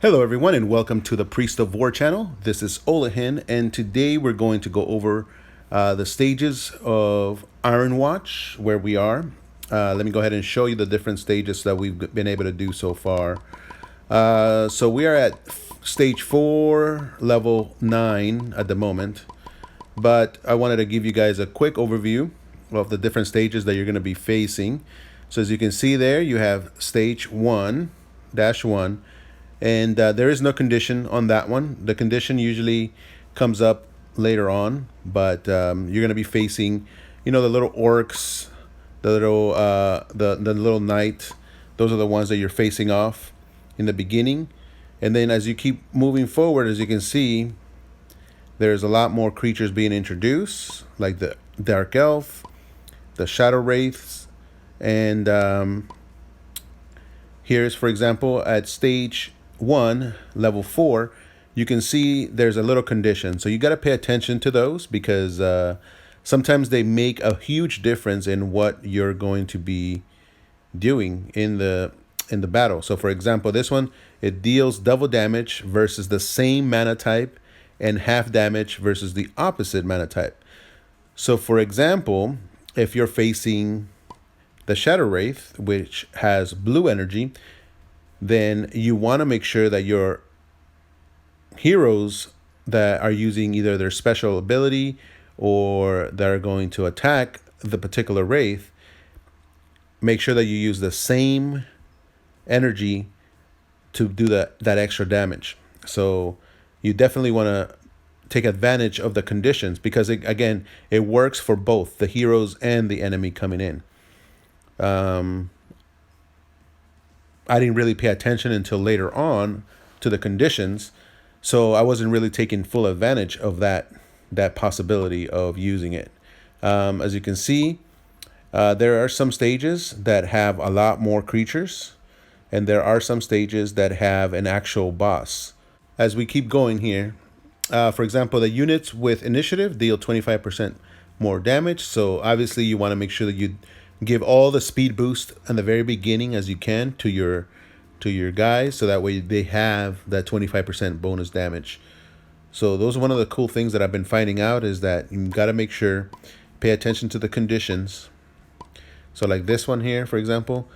Hello everyone and welcome to the Priest of War channel. This is Olahin and today we're going to go over the stages of Ironwatch where we are. Let me go ahead and show you the different stages that we've been able to do so far. So we are at stage 4, level 9 at the moment. But I wanted to give you guys a quick overview of the different stages that you're going to be facing. So as you can see there, you have stage 1-1. And there is no condition on that one. The condition usually comes up later on, but you're going to be facing, the little orcs, the little knight. Those are the ones that you're facing off in the beginning. And then as you keep moving forward, as you can see, there's a lot more creatures being introduced, like the Dark Elf, the Shadow Wraiths, and here's, for example, at stage 1, level 4, you can see there's a little condition. So you got to pay attention to those because sometimes they make a huge difference in what you're going to be doing in the battle. So for example, this one, it deals double damage versus the same mana type and half damage versus the opposite mana type. So for example, if you're facing the Shadow Wraith, which has blue energy, then you want to make sure that your heroes that are using either their special ability or that are going to attack the particular wraith, make sure that you use the same energy to do that extra damage. So you definitely want to take advantage of the conditions because it works for both the heroes and the enemy coming in. I didn't really pay attention until later on to the conditions, so I wasn't really taking full advantage of that possibility of using it. As you can see, there are some stages that have a lot more creatures, and there are some stages that have an actual boss. As we keep going here, for example, the units with initiative deal 25% more damage, so obviously you want to make sure that you give all the speed boost in the very beginning as you can to your guys, so that way they have that 25% bonus damage. So those are one of the cool things that I've been finding out, is that you got to make sure, pay attention to the conditions. So like this one here, for example,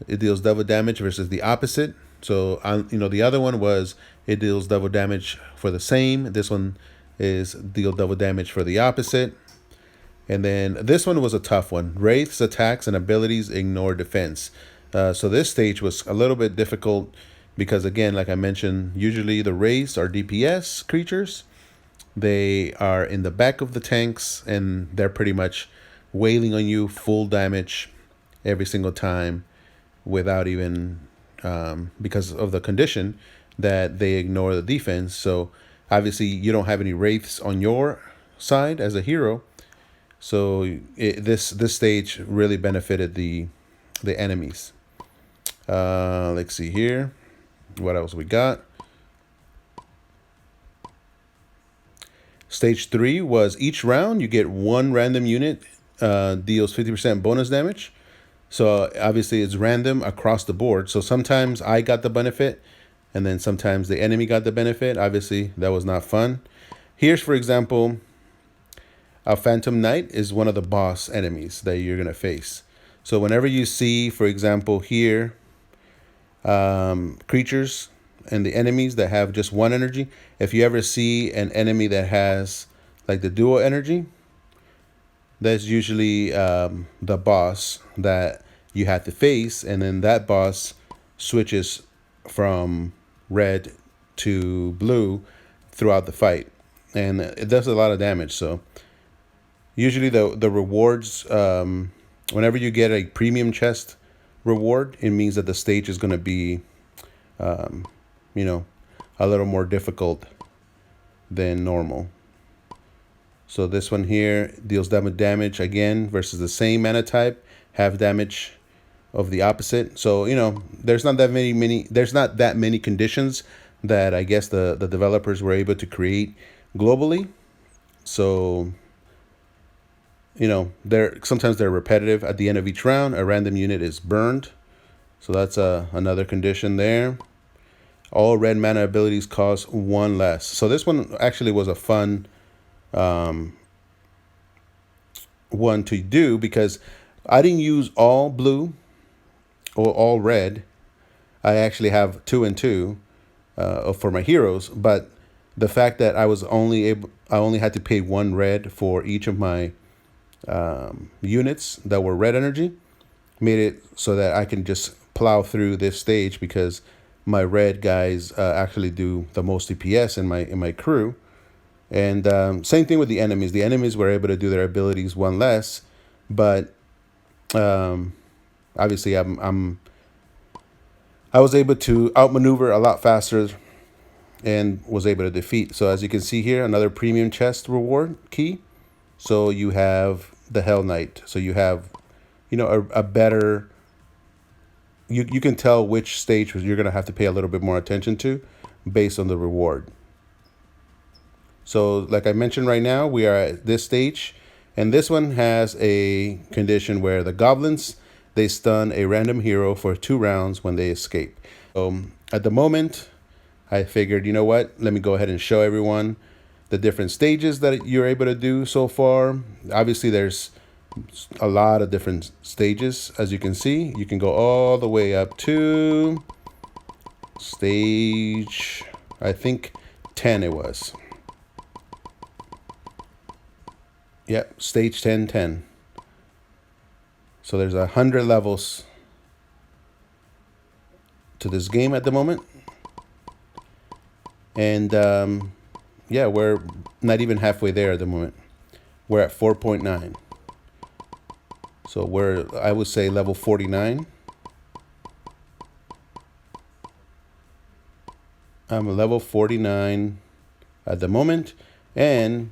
it deals double damage versus the opposite. So the other one was it deals double damage for the same. This one is deal double damage for the opposite. And then this one was a tough one. Wraiths, attacks, and abilities ignore defense. So this stage was a little bit difficult because, again, like I mentioned, usually the Wraiths are DPS creatures. They are in the back of the tanks, and they're pretty much wailing on you full damage every single time without even, because of the condition that they ignore the defense. So obviously you don't have any Wraiths on your side as a hero. So this stage really benefited the enemies. Let's see here. What else we got? Stage 3 was each round you get one random unit deals 50% bonus damage. So obviously it's random across the board. So sometimes I got the benefit and then sometimes the enemy got the benefit. Obviously that was not fun. Here's, for example, a Phantom Knight is one of the boss enemies that you're going to face. So whenever you see, for example, here, creatures and the enemies that have just one energy, if you ever see an enemy that has like the dual energy, that's usually the boss that you have to face. And then that boss switches from red to blue throughout the fight. And it does a lot of damage. So usually the rewards, whenever you get a premium chest reward, it means that the stage is going to be, a little more difficult than normal. So this one here deals double damage again versus the same mana type, half damage of the opposite. So, there's not that many conditions that I guess the developers were able to create globally. So sometimes they're repetitive. At the end of each round, a random unit is burned. So that's another condition there. All red mana abilities cost 1 less. So this one actually was a fun one to do because I didn't use all blue or all red. I actually have 2 and 2 for my heroes, but the fact that I only had to pay 1 red for each of my units that were red energy made it so that I can just plow through this stage because my red guys actually do the most DPS in my crew. And same thing with the enemies. The enemies were able to do their abilities 1 less, but obviously I was able to outmaneuver a lot faster and was able to defeat. So as you can see here, another premium chest reward key. So you have the Hell Knight. So you have, a better. You can tell which stage you're gonna have to pay a little bit more attention to, based on the reward. So like I mentioned, right now we are at this stage, and this one has a condition where the goblins, they stun a random hero for 2 rounds when they escape. So at the moment, I figured, you know what, let me go ahead and show everyone the different stages that you're able to do so far. Obviously, there's a lot of different stages. As you can see, you can go all the way up to stage, I think 10 it was. Yep, stage 10. So there's 100 levels to this game at the moment. And yeah, we're not even halfway there at the moment. We're at 4.9. So we're, I would say, level 49. I'm a level 49 at the moment, and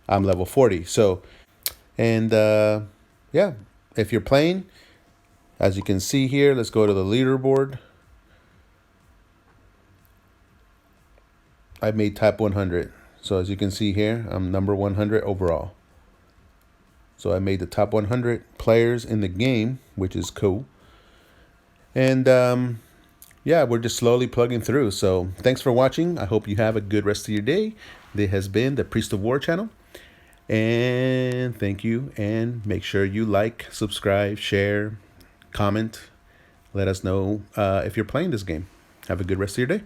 I'm level 40. So, and yeah, if you're playing, as you can see here, let's go to the leaderboard. I made top 100. So as you can see here, I'm number 100 overall. So I made the top 100 players in the game, which is cool. And yeah, we're just slowly plugging through. So thanks for watching. I hope you have a good rest of your day. This has been the Priest of War channel. And thank you. And make sure you like, subscribe, share, comment. Let us know if you're playing this game. Have a good rest of your day.